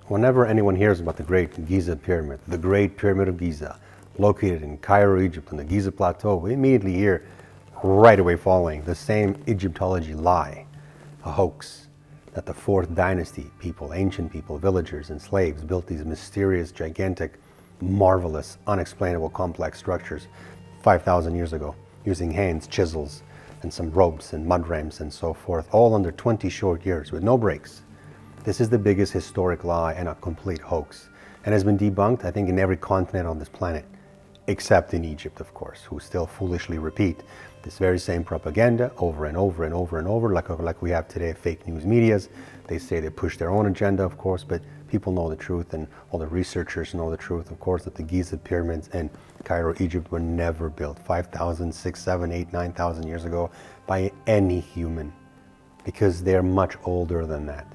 Whenever anyone hears about the Great Giza Pyramid, the Great Pyramid of Giza, located in Cairo, Egypt, on the Giza Plateau, we immediately hear, right away following, the same Egyptology lie, a hoax, that the 4th dynasty people, ancient people, villagers and slaves built these mysterious, gigantic, marvelous, unexplainable, complex structures 5,000 years ago, using hands, chisels, and some ropes and mud ramps and so forth, all under 20 short years with no breaks. This is the biggest historic lie and a complete hoax, and has been debunked, I think, in every continent on this planet, except in Egypt, of course, who still foolishly repeat this very same propaganda over and over and over and over, like we have today, fake news medias. They say they push their own agenda, of course, but people know the truth, and all the researchers know the truth, of course, that the Giza Pyramids in Cairo, Egypt were never built 5,000, 6, 7, 8, 9,000 years ago by any human, because they're much older than that.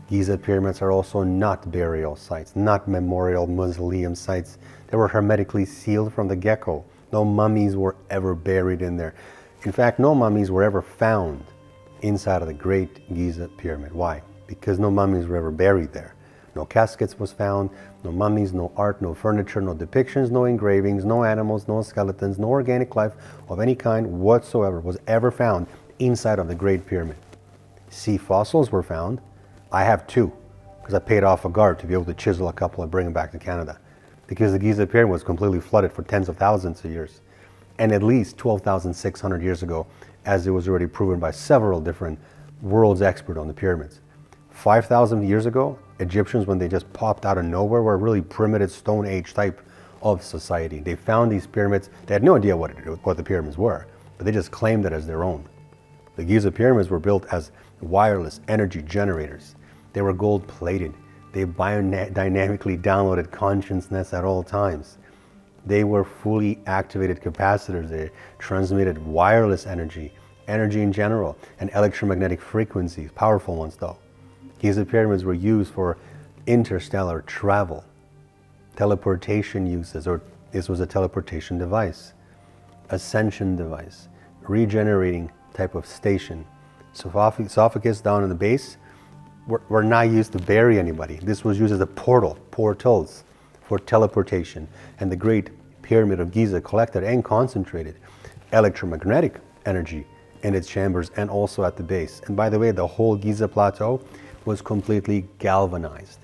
Giza Pyramids are also not burial sites, not memorial mausoleum sites. They were hermetically sealed from the get-go. No mummies were ever buried in there. In fact, no mummies were ever found inside of the Great Giza Pyramid. Why? Because no mummies were ever buried there. No caskets was found, no mummies, no art, no furniture, no depictions, no engravings, no animals, no skeletons, no organic life of any kind whatsoever was ever found inside of the Great Pyramid. Sea fossils were found. I have 2, because I paid off a guard to be able to chisel a couple and bring them back to Canada, because the Giza Pyramid was completely flooded for tens of thousands of years, and at least 12,600 years ago, as it was already proven by several different world's experts on the pyramids. 5,000 years ago, Egyptians, when they just popped out of nowhere, were really primitive Stone Age type of society. They found these pyramids. They had no idea what the pyramids were, but they just claimed it as their own. The Giza Pyramids were built as wireless energy generators. They were gold-plated. They biodynamically downloaded consciousness at all times. They were fully activated capacitors. They transmitted wireless energy, energy in general, and electromagnetic frequencies, powerful ones though. Giza Pyramids were used for interstellar travel, teleportation uses, or this was a teleportation device, ascension device, regenerating type of station. Esophagus down in the base were not used to bury anybody. This was used as a portals for teleportation. And the Great Pyramid of Giza collected and concentrated electromagnetic energy in its chambers and also at the base. And by the way, the whole Giza Plateau was completely galvanized,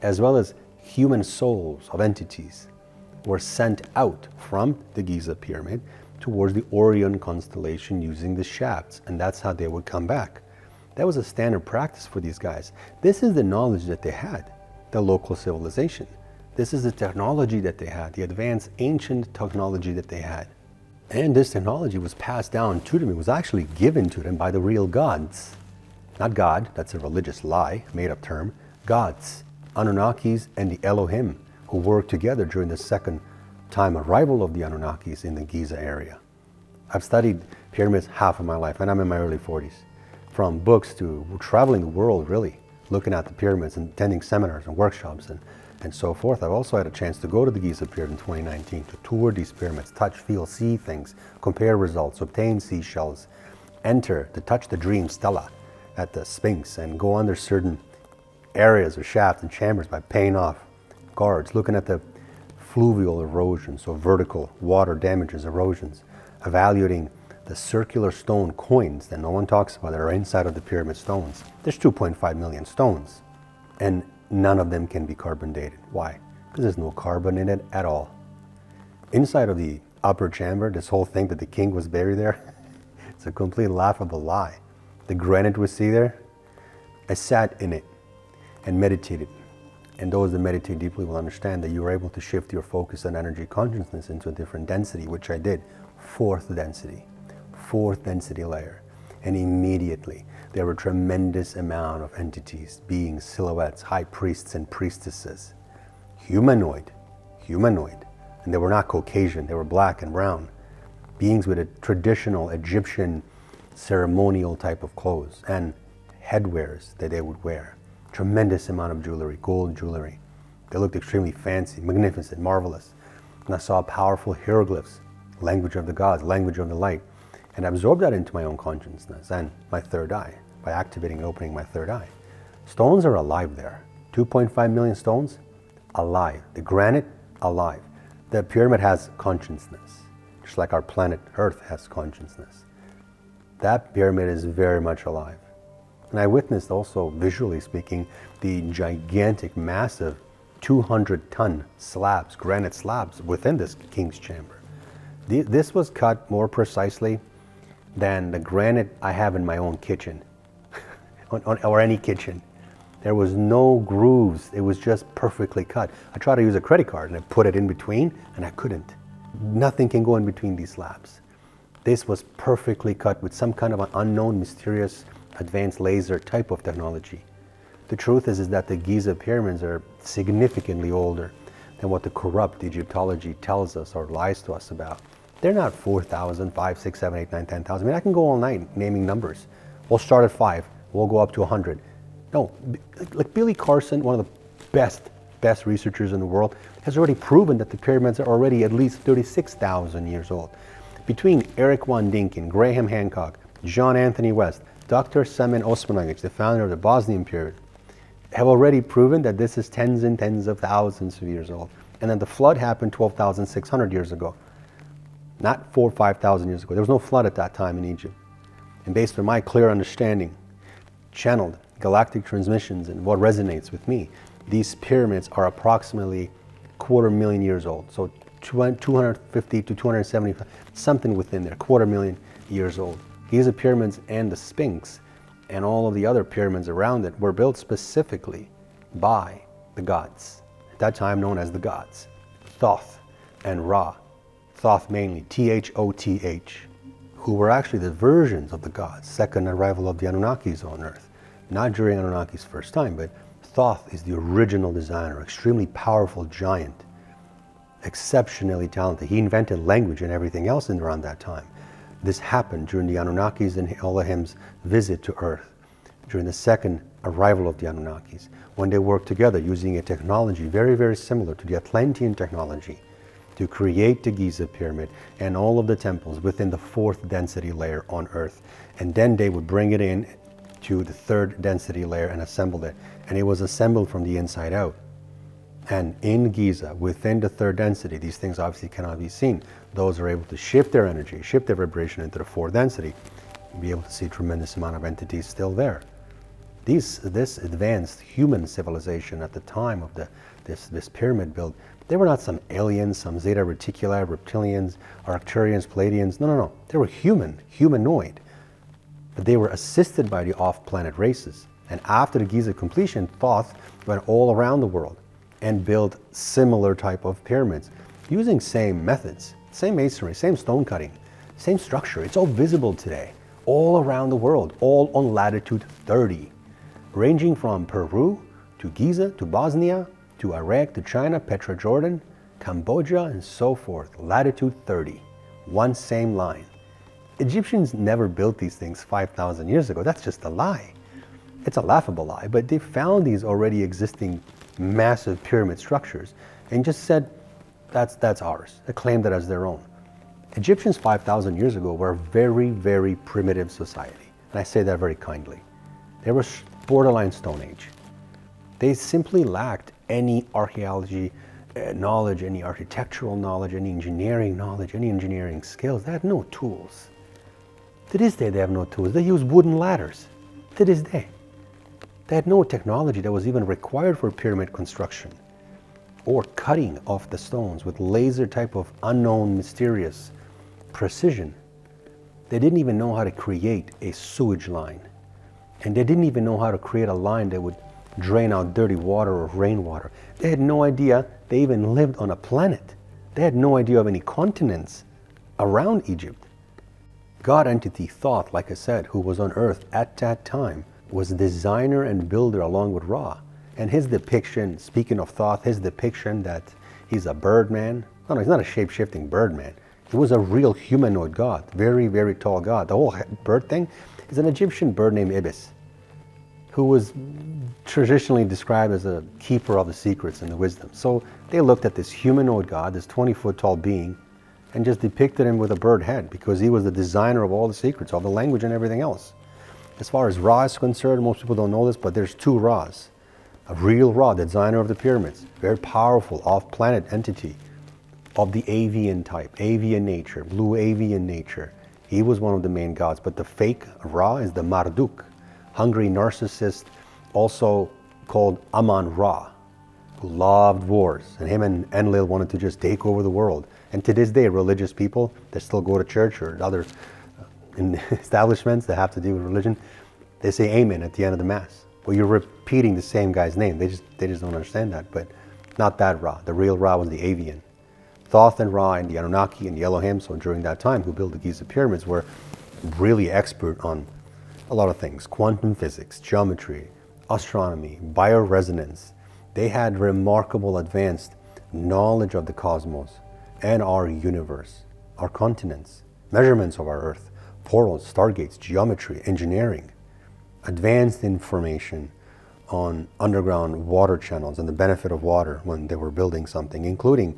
as well as human souls of entities were sent out from the Giza Pyramid towards the Orion constellation using the shafts, and that's how they would come back. That was a standard practice for these guys. This is the knowledge that they had, the local civilization. This is the technology that they had, the advanced ancient technology that they had. And this technology was passed down to them. It was actually given to them by the real gods. Not God, that's a religious lie, made-up term. Gods, Anunnakis and the Elohim, who worked together during the second time arrival of the Anunnakis in the Giza area. I've studied pyramids half of my life, and I'm in my early 40s. From books to traveling the world, really, looking at the pyramids and attending seminars and workshops and so forth. I've also had a chance to go to the Giza Pyramid in 2019 to tour these pyramids, touch, feel, see things, compare results, obtain seashells, to touch the dream stela at the Sphinx, and go under certain areas or shafts and chambers by paying off guards, looking at the fluvial erosion, so vertical water damages, erosions, evaluating the circular stone coins that no one talks about that are inside of the pyramid stones. There's 2.5 million stones, and none of them can be carbon dated. Why? Because there's no carbon in it at all. Inside of the upper chamber, this whole thing that the king was buried there, it's a complete laughable lie. The granite we see there, I sat in it and meditated. And those that meditate deeply will understand that you are able to shift your focus and energy consciousness into a different density, which I did, fourth density layer. And immediately there were a tremendous amount of entities, beings, silhouettes, high priests and priestesses, humanoid, and they were not Caucasian, they were black and brown, beings with a traditional Egyptian ceremonial type of clothes and headwears that they would wear. Tremendous amount of jewelry, gold jewelry. They looked extremely fancy, magnificent, marvelous. And I saw powerful hieroglyphs, language of the gods, language of the light, and absorbed that into my own consciousness and my third eye by activating and opening my third eye. Stones are alive there. 2.5 million stones, alive. The granite, alive. The pyramid has consciousness, just like our planet Earth has consciousness. That pyramid is very much alive. And I witnessed also, visually speaking, the gigantic, massive 200-ton slabs, granite slabs within this king's chamber. This was cut more precisely than the granite I have in my own kitchen, or any kitchen. There was no grooves, it was just perfectly cut. I tried to use a credit card and I put it in between and I couldn't. Nothing can go in between these slabs. This was perfectly cut with some kind of an unknown, mysterious, advanced laser type of technology. The truth is that the Giza Pyramids are significantly older than what the corrupt Egyptology tells us or lies to us about. They're not 4,000, 5, 6, 7, 8, 9, 10,000. I mean, I can go all night naming numbers. We'll start at 5, we'll go up to 100. No, like Billy Carson, one of the best researchers in the world, has already proven that the pyramids are already at least 36,000 years old. Between Eric Von Däniken, Graham Hancock, John Anthony West, Dr. Semen Osmanagic, the founder of the Bosnian pyramid, have already proven that this is tens and tens of thousands of years old. And then the flood happened 12,600 years ago. Not 4,000 or 5,000 years ago. There was no flood at that time in Egypt. And based on my clear understanding, channeled galactic transmissions and what resonates with me, these pyramids are approximately 250,000 years old. So 250 to 275, something within there, 250,000 years old. Giza Pyramids and the Sphinx and all of the other pyramids around it were built specifically by the gods, at that time known as the gods, Thoth and Ra. Thoth mainly, T-H-O-T-H, who were actually the versions of the gods, second arrival of the Anunnakis on Earth. Not during Anunnaki's first time, but Thoth is the original designer, extremely powerful giant, exceptionally talented. He invented language and everything else in around that time. This happened during the Anunnakis and Elohim's visit to Earth, during the second arrival of the Anunnakis, when they worked together using a technology very, very similar to the Atlantean technology to create the Giza Pyramid and all of the temples within the fourth density layer on Earth. And then they would bring it in to the third density layer and assemble it. And it was assembled from the inside out. And in Giza, within the third density, these things obviously cannot be seen. Those are able to shift their energy, shift their vibration into the fourth density, and be able to see a tremendous amount of entities still there. This advanced human civilization at the time of this pyramid build, they were not some aliens, some Zeta Reticuli, reptilians, Arcturians, Palladians. No. They were humanoid. But they were assisted by the off-planet races. And after the Giza completion, Thoth went all around the world and built similar type of pyramids using same methods, same masonry, same stone cutting, same structure. It's all visible today, all around the world, all on latitude 30, ranging from Peru to Giza to Bosnia to Iraq to China, Petra, Jordan, Cambodia, and so forth. Latitude 30, one same line. Egyptians never built these things 5,000 years ago. That's just a lie. It's a laughable lie, but they found these already existing massive pyramid structures and just said, that's ours. They claimed it as their own. Egyptians 5,000 years ago were a very, very primitive society. And I say that very kindly. They were borderline Stone Age. They simply lacked any archaeology knowledge, any architectural knowledge, any engineering knowledge, any engineering skills. They had no tools. To this day, they have no tools. They use wooden ladders. To this day. They had no technology that was even required for pyramid construction or cutting off the stones with laser type of unknown, mysterious precision. They didn't even know how to create a sewage line. And they didn't even know how to create a line that would drain out dirty water or rainwater. They had no idea they even lived on a planet. They had no idea of any continents around Egypt. God entity Thoth, like I said, who was on Earth at that time, was a designer and builder along with Ra. And his depiction, speaking of Thoth, his depiction that he's a bird man. No, he's not a shape-shifting bird man. He was a real humanoid god, very, very tall god. The whole bird thing is an Egyptian bird named Ibis, who was traditionally described as a keeper of the secrets and the wisdom. So they looked at this humanoid god, this 20-foot tall being, and just depicted him with a bird head because he was the designer of all the secrets, all the language and everything else. As far as Ra is concerned, most people don't know this, but there's two Ras. a real Ra, the designer of the pyramids, very powerful off-planet entity of the avian type, avian nature, blue avian nature. He was one of the main gods, but the fake Ra is the Marduk, hungry narcissist, also called Amun-Ra, who loved wars, and him and Enlil wanted to just take over the world. And to this day, religious people that still go to church or other establishments that have to do with religion, they say amen at the end of the mass. Well, you're repeating the same guy's name. They just don't understand that, but not that Ra. The real Ra was the avian. Thoth and Ra and the Anunnaki and the Elohim, so during that time, who built the Giza Pyramids, were really expert on a lot of things: quantum physics, geometry, astronomy, bioresonance. They had remarkable advanced knowledge of the cosmos and our universe, our continents, measurements of our Earth, portals, stargates, geometry, engineering, advanced information on underground water channels and the benefit of water when they were building something, including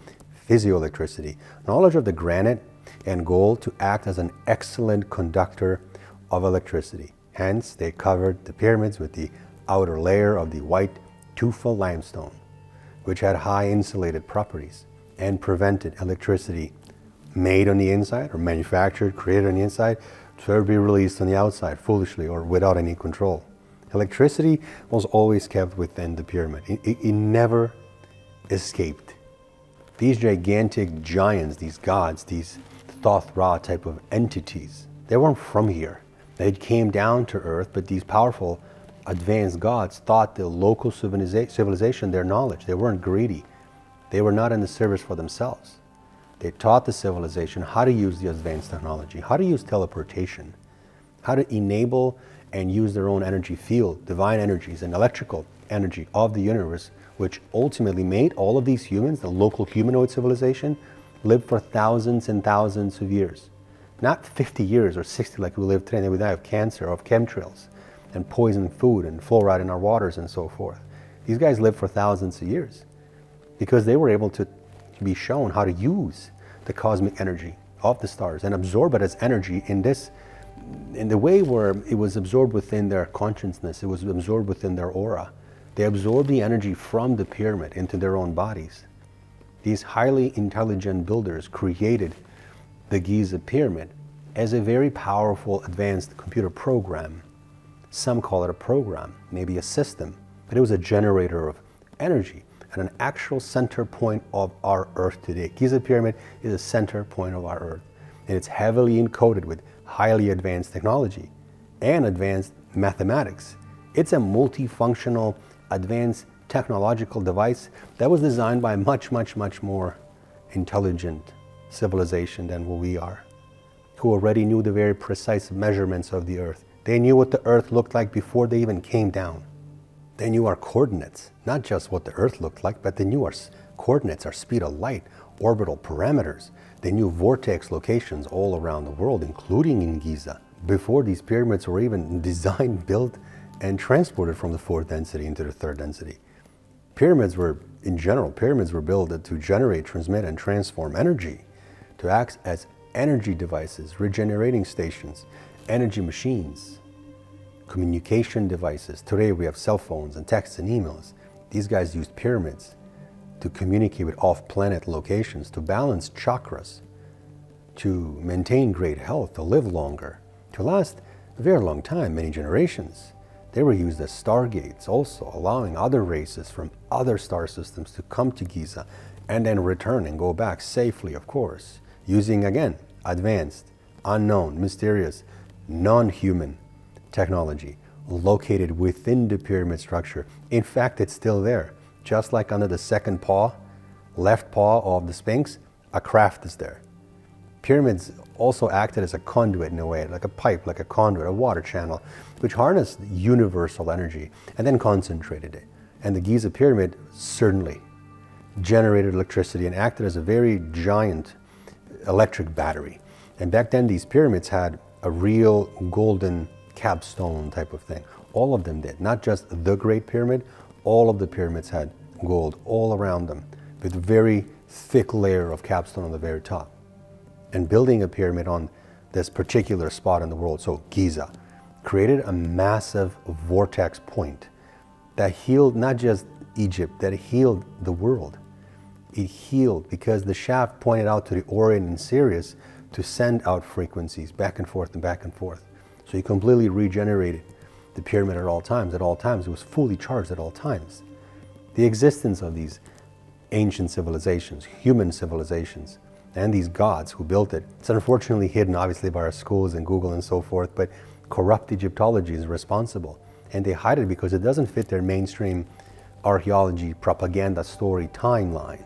physioelectricity, knowledge of the granite and gold to act as an excellent conductor of electricity. Hence, they covered the pyramids with the outer layer of the white tufa limestone, which had high insulated properties and prevented electricity made on the inside or manufactured, created on the inside, to ever be released on the outside foolishly or without any control. Electricity was always kept within the pyramid. It never escaped. These gigantic giants, these gods, these Thoth Ra type of entities, they weren't from here. They came down to Earth, but these powerful, advanced gods taught the local civilization their knowledge. They weren't greedy. They were not in the service for themselves. They taught the civilization how to use the advanced technology, how to use teleportation, how to enable and use their own energy field, divine energies and electrical energy of the universe, which ultimately made all of these humans, the local humanoid civilization, live for thousands and thousands of years. Not 50 years or 60 like we live today, and then we die of cancer, of chemtrails, and poisoned food, and fluoride in our waters, and so forth. These guys lived for thousands of years because they were able to be shown how to use the cosmic energy of the stars and absorb it as energy in the way where it was absorbed within their consciousness, it was absorbed within their aura. They absorbed the energy from the pyramid into their own bodies. These highly intelligent builders created the Giza Pyramid as a very powerful advanced computer program. Some call it a program, maybe a system, but it was a generator of energy at an actual center point of our Earth today. Giza Pyramid is a center point of our Earth, and it's heavily encoded with highly advanced technology and advanced mathematics. It's a multifunctional, advanced technological device that was designed by a much, much, much more intelligent civilization than what we are, who already knew the very precise measurements of the Earth. They knew what the Earth looked like before they even came down. They knew our coordinates, not just what the Earth looked like, but they knew our coordinates, our speed of light, orbital parameters. They knew vortex locations all around the world, including in Giza, before these pyramids were even designed, built, and transported from the fourth density into the third density. Pyramids were built to generate, transmit, and transform energy, to act as energy devices, regenerating stations, energy machines, communication devices. Today we have cell phones and texts and emails. These guys used pyramids to communicate with off-planet locations, to balance chakras, to maintain great health, to live longer, to last a very long time, many generations. They were used as stargates, also allowing other races from other star systems to come to Giza and then return and go back safely, of course, using, again, advanced, unknown, mysterious, non-human technology located within the pyramid structure. In fact, it's still there. Just like under the second paw, left paw of the Sphinx, a craft is there. Pyramids also acted as a conduit in a way, like a pipe, like a conduit, a water channel, which harnessed universal energy and then concentrated it. And the Giza Pyramid certainly generated electricity and acted as a very giant electric battery. And back then, these pyramids had a real golden capstone type of thing. All of them did, not just the Great Pyramid. All of the pyramids had gold all around them, with a very thick layer of capstone on the very top. And building a pyramid on this particular spot in the world, so Giza, created a massive vortex point that healed not just Egypt, that healed the world. It healed because the shaft pointed out to the Orion and Sirius to send out frequencies back and forth and back and forth. So he completely regenerated the pyramid at all times. At all times, it was fully charged at all times. The existence of these ancient civilizations, human civilizations, and these gods who built it, it's unfortunately hidden obviously by our schools and Google and so forth, but corrupt Egyptology is responsible. And they hide it because it doesn't fit their mainstream archaeology propaganda story timeline.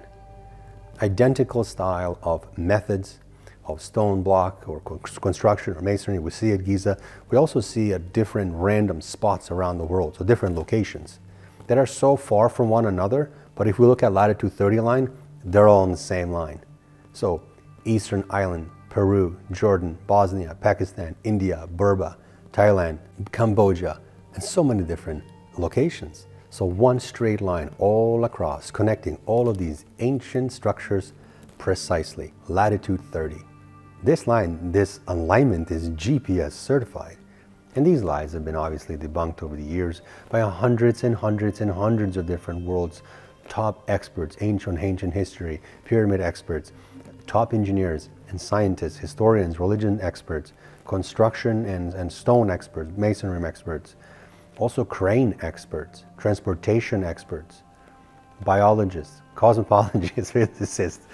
Identical style of methods, of stone block or construction or masonry we see at Giza. We also see at different random spots around the world, so different locations that are so far from one another, but if we look at latitude 30 line, they're all on the same line. So Eastern Island, Peru, Jordan, Bosnia, Pakistan, India, Burma, Thailand, Cambodia, and so many different locations. So one straight line all across, connecting all of these ancient structures precisely, latitude 30. This line, this alignment is GPS certified. And these lies have been obviously debunked over the years by hundreds and hundreds and hundreds of different world's top experts, ancient history, pyramid experts, top engineers and scientists, historians, religion experts, construction and stone experts, masonry experts, also crane experts, transportation experts, biologists, cosmologists, physicists,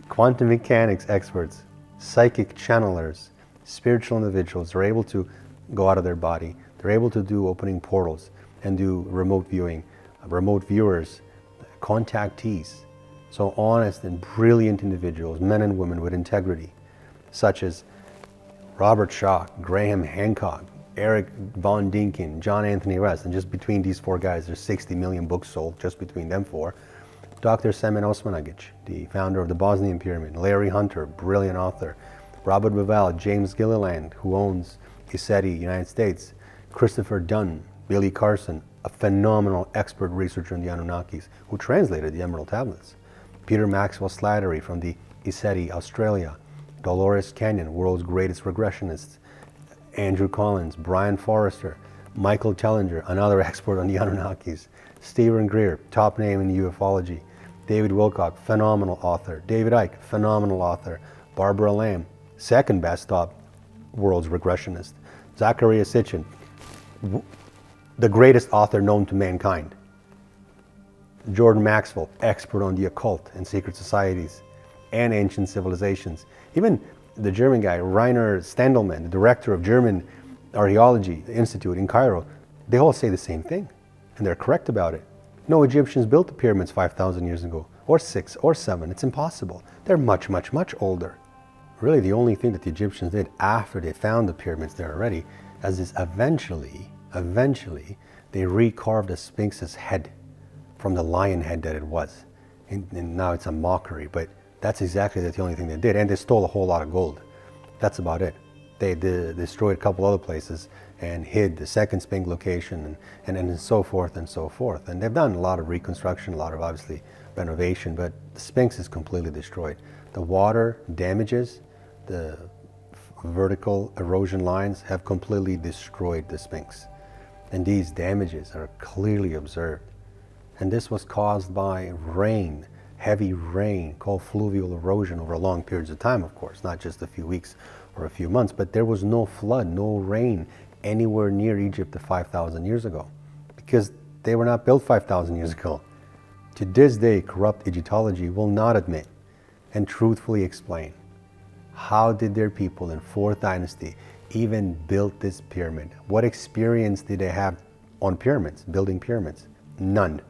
quantum mechanics experts, psychic channelers, spiritual individuals are able to go out of their body. They're able to do opening portals and do remote viewing, remote viewers, contactees. So honest and brilliant individuals, men and women with integrity, such as Robert Shaw, Graham Hancock, Eric Von Däniken, John Anthony West, and just between these four guys, there's 60 million books sold just between them four. Dr. Semen Osmanagic, the founder of the Bosnian Pyramid, Larry Hunter, brilliant author, Robert Bevell, James Gilliland, who owns ESETI, United States, Christopher Dunn, Billy Carson, a phenomenal expert researcher in the Anunnakis, who translated the Emerald Tablets, Peter Maxwell Slattery from the ESETI, Australia, Dolores Canyon, world's greatest regressionist, Andrew Collins, Brian Forrester, Michael Tellinger, another expert on the Anunnakis, Stephen Greer, top name in ufology, David Wilcock, phenomenal author, David Icke, phenomenal author, Barbara Lamb, second best top world's regressionist, Zachariah Sitchin, the greatest author known to mankind, Jordan Maxwell, expert on the occult and secret societies and ancient civilizations. Even the German guy, Rainer Stendelmann, the director of German Archaeology Institute in Cairo, they all say the same thing, and they're correct about it. No Egyptians built the pyramids 5,000 years ago, or 6 or 7. It's impossible. They're much, much, much older. Really, the only thing that the Egyptians did after they found the pyramids there already is eventually, they recarved the Sphinx's head from the lion head that it was. And now it's a mockery, but that's exactly the only thing they did. And they stole a whole lot of gold. That's about it. They destroyed a couple other places and hid the second Sphinx location and so forth and so forth. And they've done a lot of reconstruction, a lot of obviously renovation, but the Sphinx is completely destroyed. The water damages, the vertical erosion lines have completely destroyed the Sphinx. And these damages are clearly observed. And this was caused by rain, heavy rain, called fluvial erosion over long periods of time, of course, not just a few weeks or a few months, but there was no flood, no rain anywhere near Egypt 5,000 years ago, because they were not built 5,000 years ago. To this day, corrupt Egyptology will not admit and truthfully explain how did their people in 4th dynasty even build this pyramid? What experience did they have on pyramids, building pyramids? None.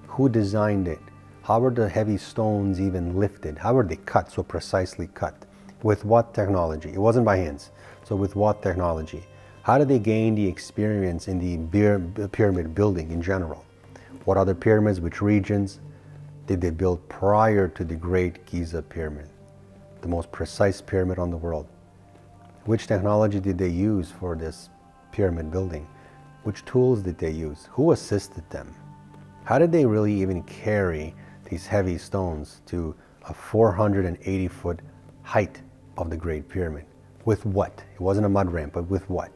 Who designed it? How were the heavy stones even lifted? How were they cut, so precisely cut? With what technology? It wasn't by hands. So with what technology? How did they gain the experience in the pyramid building in general? What other pyramids, which regions did they build prior to the great Giza Pyramid, the most precise pyramid on the world? Which technology did they use for this pyramid building? Which tools did they use? Who assisted them? How did they really even carry these heavy stones to a 480-foot height of the Great Pyramid? With what? It wasn't a mud ramp, but with what?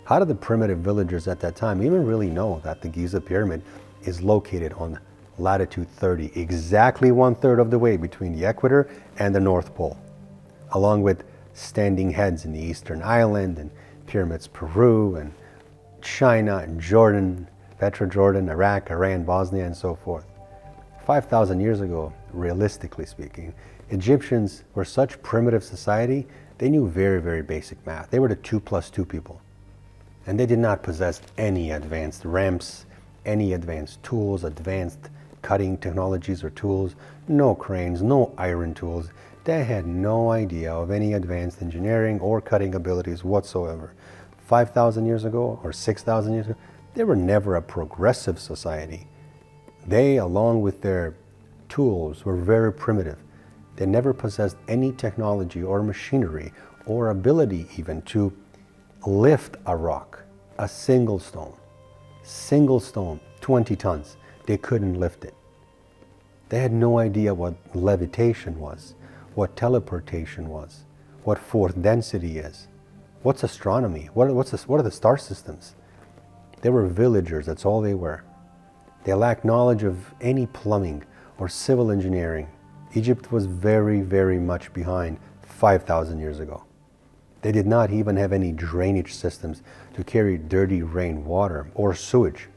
How did the primitive villagers at that time even really know that the Giza Pyramid is located on latitude 30, exactly 1/3 of the way between the equator and the North Pole, along with standing heads in the Eastern Island and pyramids Peru and China and Jordan, Petra Jordan, Iraq, Iran, Bosnia, and so forth. 5,000 years ago, realistically speaking, Egyptians were such primitive society, they knew very, very basic math. They were the 2 + 2 people. And they did not possess any advanced ramps, any advanced tools, advanced cutting technologies or tools, no cranes, no iron tools. They had no idea of any advanced engineering or cutting abilities whatsoever. 5,000 years ago or 6,000 years ago, they were never a progressive society. They, along with their tools, were very primitive. They never possessed any technology or machinery or ability even to lift a rock, a single stone, 20 tons. They couldn't lift it. They had no idea what levitation was, what teleportation was, what fourth density is, what's astronomy, what are the star systems. They were villagers, that's all they were. They lacked knowledge of any plumbing or civil engineering. Egypt was very, very much behind 5,000 years ago. They did not even have any drainage systems to carry dirty rainwater or sewage.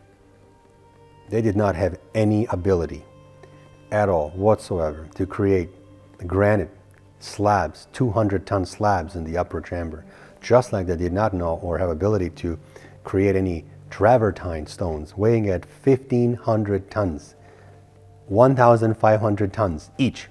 They did not have any ability at all whatsoever to create the granite slabs, 200-ton slabs in the upper chamber, just like they did not know or have ability to create any travertine stones weighing at 1,500 tons, 1,500 tons each,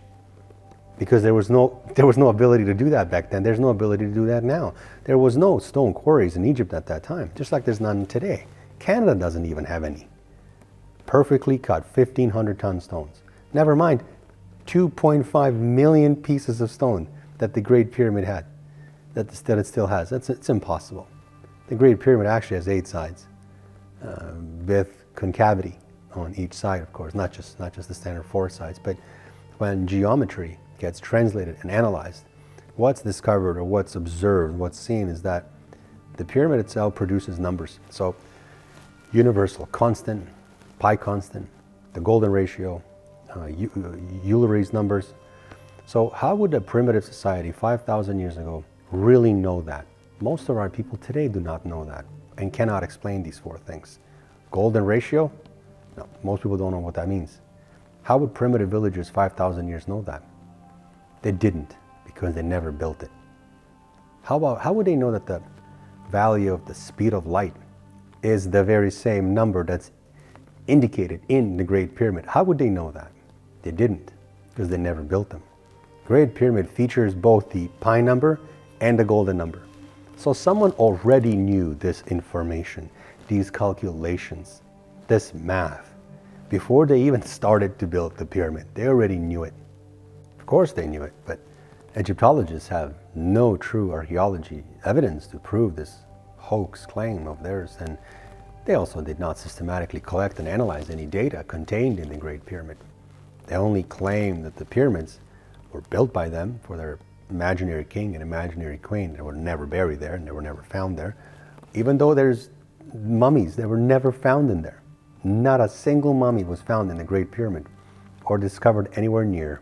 because there was no ability to do that back then. There's no ability to do that now. There was no stone quarries in Egypt at that time, just like there's none today. Canada doesn't even have any. Perfectly cut 1,500-ton stones. Never mind 2.5 million pieces of stone that the Great Pyramid had, that it still has. It's impossible. The Great Pyramid actually has 8 sides, with concavity on each side, of course, not just the standard 4 sides. But when geometry gets translated and analyzed, what's discovered or what's observed, what's seen is that the pyramid itself produces numbers. So universal constant, pi constant, the golden ratio, Euler's numbers. So how would a primitive society 5,000 years ago really know that? Most of our people today do not know that and cannot explain these 4 things. Golden ratio? No, most people don't know what that means. How would primitive villagers 5,000 years know that? They didn't, because they never built it. How would they know that the value of the speed of light is the very same number that's indicated in the Great Pyramid? How would they know that? They didn't, because they never built them. Great Pyramid features both the pi number and the golden number. So someone already knew this information, these calculations, this math, before they even started to build the pyramid. They already knew it. Of course they knew it, but Egyptologists have no true archaeology evidence to prove this hoax claim of theirs, and they also did not systematically collect and analyze any data contained in the Great Pyramid. They only claim that the pyramids were built by them for their imaginary king and imaginary queen. They were never buried there and they were never found there. Even though there's mummies, they were never found in there. Not a single mummy was found in the Great Pyramid or discovered anywhere near.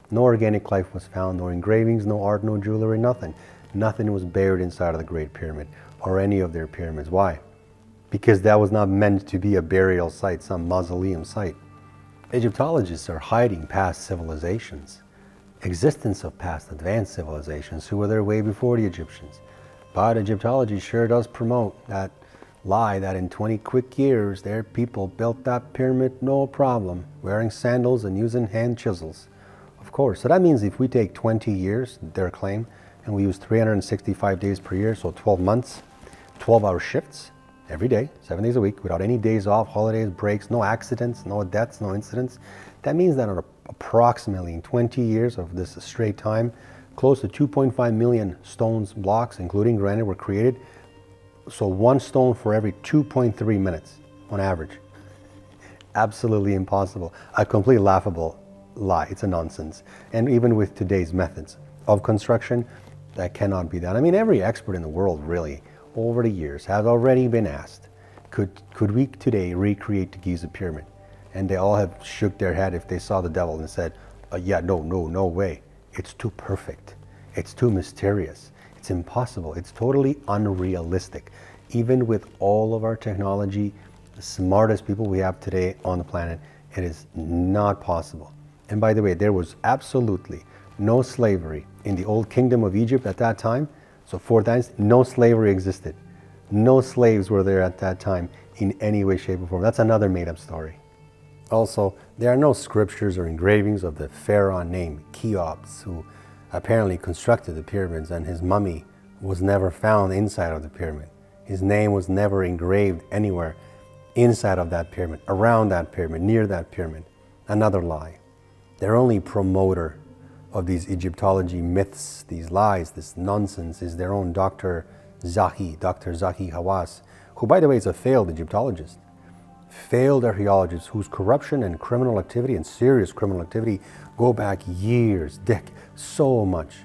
No organic life was found, no engravings, no art, no jewelry, nothing. Nothing was buried inside of the Great Pyramid or any of their pyramids. Why? Because that was not meant to be a burial site, some mausoleum site. Egyptologists are hiding past civilizations, existence of past advanced civilizations who were there way before the Egyptians. But Egyptology sure does promote that lie that in 20 quick years their people built that pyramid no problem, wearing sandals and using hand chisels. Of course, so that means if we take 20 years, their claim, and we use 365 days per year, so 12 months, 12-hour shifts, every day, 7 days a week, without any days off, holidays, breaks, no accidents, no deaths, no incidents. That means that approximately in 20 years of this straight time, close to 2.5 million stones, blocks, including granite, were created. So 1 stone for every 2.3 minutes on average. Absolutely impossible. A completely laughable lie. It's a nonsense. And even with today's methods of construction, that cannot be done. I mean, every expert in the world really over the years has already been asked, could we today recreate the Giza Pyramid? And they all have shook their head if they saw the devil and said, yeah, no way. It's too perfect. It's too mysterious. It's impossible. It's totally unrealistic. Even with all of our technology, the smartest people we have today on the planet, it is not possible. And by the way, there was absolutely no slavery in the old kingdom of Egypt at that time. So 4th dynasty, no slavery existed. No slaves were there at that time in any way, shape, or form. That's another made-up story. Also, there are no scriptures or engravings of the pharaoh named Cheops, who apparently constructed the pyramids, and his mummy was never found inside of the pyramid. His name was never engraved anywhere inside of that pyramid, around that pyramid, near that pyramid. Another lie. Their only promoter of these Egyptology myths, these lies, this nonsense, is their own Dr. Zahi Hawass, who, by the way, is a failed Egyptologist, failed archaeologist whose corruption and criminal activity and serious criminal activity go back years, so much,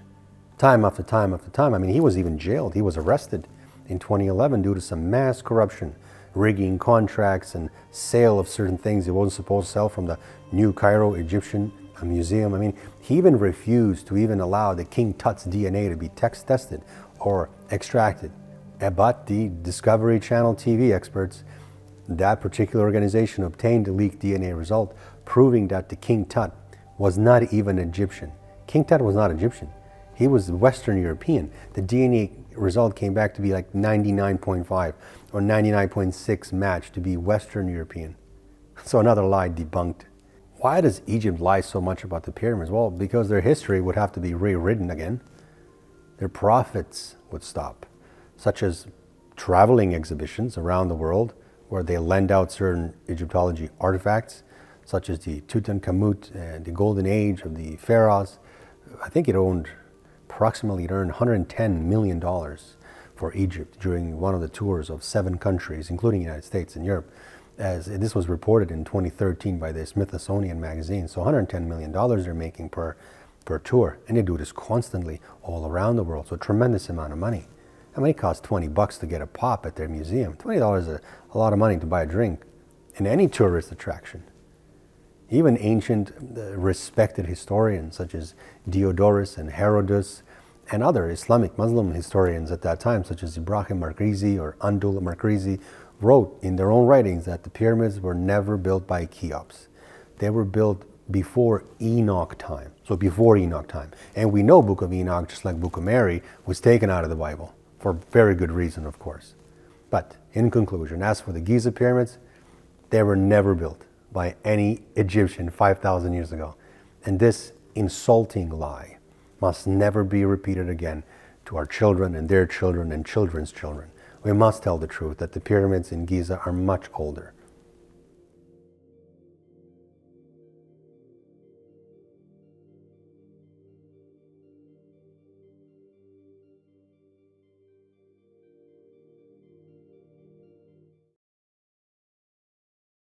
time after time after time. I mean, he was even jailed. He was arrested in 2011 due to some mass corruption, rigging contracts and sale of certain things he wasn't supposed to sell from the New Cairo Egyptian Museum. I mean, he even refused to even allow the King Tut's DNA to be tested or extracted. But the Discovery Channel TV experts, that particular organization, obtained a leaked DNA result proving that the King Tut was not even Egyptian. King Tut was not Egyptian. He was Western European. The DNA result came back to be like 99.5 or 99.6 match to be Western European. So another lie debunked. Why does Egypt lie so much about the pyramids? Well, because their history would have to be rewritten again. Their prophets would stop, such as traveling exhibitions around the world where they lend out certain Egyptology artifacts, such as the Tutankhamun and the Golden Age of the pharaohs. I think it earned $110 million for Egypt during one of the tours of 7 countries, including the United States and Europe, as this was reported in 2013 by the Smithsonian magazine. So $110 million they're making per tour, and they do this constantly all around the world. So a tremendous amount of money. I mean, it costs $20 to get a pop at their museum. $20 is a lot of money to buy a drink in any tourist attraction. Even ancient, respected historians such as Diodorus and Herodotus and other Islamic Muslim historians at that time, such as Ibrahim Markrizi or Andul Markrizi, wrote in their own writings that the pyramids were never built by Cheops. They were built before Enoch time, so before Enoch time. And we know Book of Enoch, just like Book of Mary, was taken out of the Bible, for very good reason, of course. But in conclusion, as for the Giza Pyramids, they were never built by any Egyptian 5,000 years ago. And this insulting lie must never be repeated again to our children and their children and children's children. We must tell the truth that the pyramids in Giza are much older.